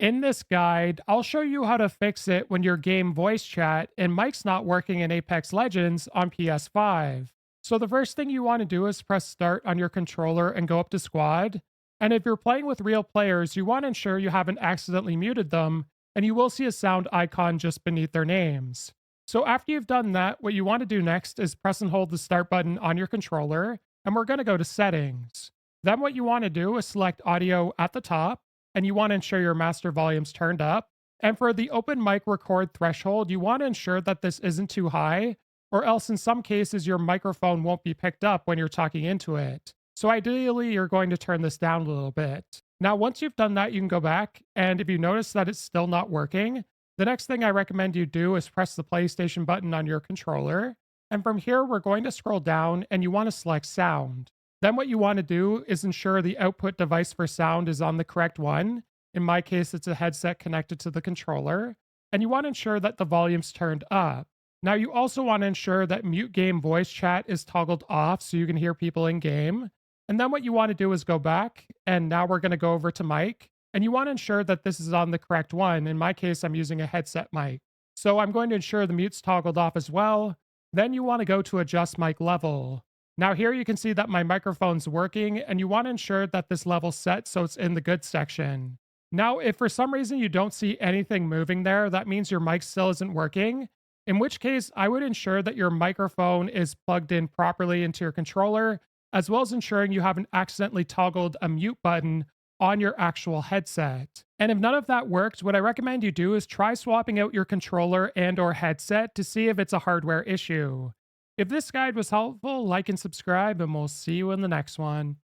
In this guide, I'll show you how to fix it when your game voice chat and mic's not working in Apex Legends on PS5. So the first thing you want to do is press start on your controller and go up to squad. And if you're playing with real players, you want to ensure you haven't accidentally muted them, and you will see a sound icon just beneath their names. So after you've done that, what you want to do next is press and hold the start button on your controller, and we're going to go to settings. Then what you want to do is select audio at the top, and you want to ensure your master volume's turned up. And for the open mic record threshold, you want to ensure that this isn't too high, or else in some cases your microphone won't be picked up when you're talking into it. So ideally, you're going to turn this down a little bit. Now, once you've done that, you can go back, and if you notice that it's still not working, the next thing I recommend you do is press the PlayStation button on your controller. And from here, we're going to scroll down, and you want to select sound. Then what you want to do is ensure the output device for sound is on the correct one. In my case, it's a headset connected to the controller. And you want to ensure that the volume's turned up. Now, you also want to ensure that mute game voice chat is toggled off so you can hear people in game. And then what you want to do is go back, and now we're going to go over to mic. And you want to ensure that this is on the correct one. In my case, I'm using a headset mic. So I'm going to ensure the mute's toggled off as well. Then you want to go to adjust mic level. Now here you can see that my microphone's working, and you want to ensure that this level's set so it's in the good section. Now, if for some reason you don't see anything moving there, that means your mic still isn't working, in which case I would ensure that your microphone is plugged in properly into your controller, as well as ensuring you haven't accidentally toggled a mute button on your actual headset. And if none of that worked, what I recommend you do is try swapping out your controller and or headset to see if it's a hardware issue. If this guide was helpful, like and subscribe, and we'll see you in the next one.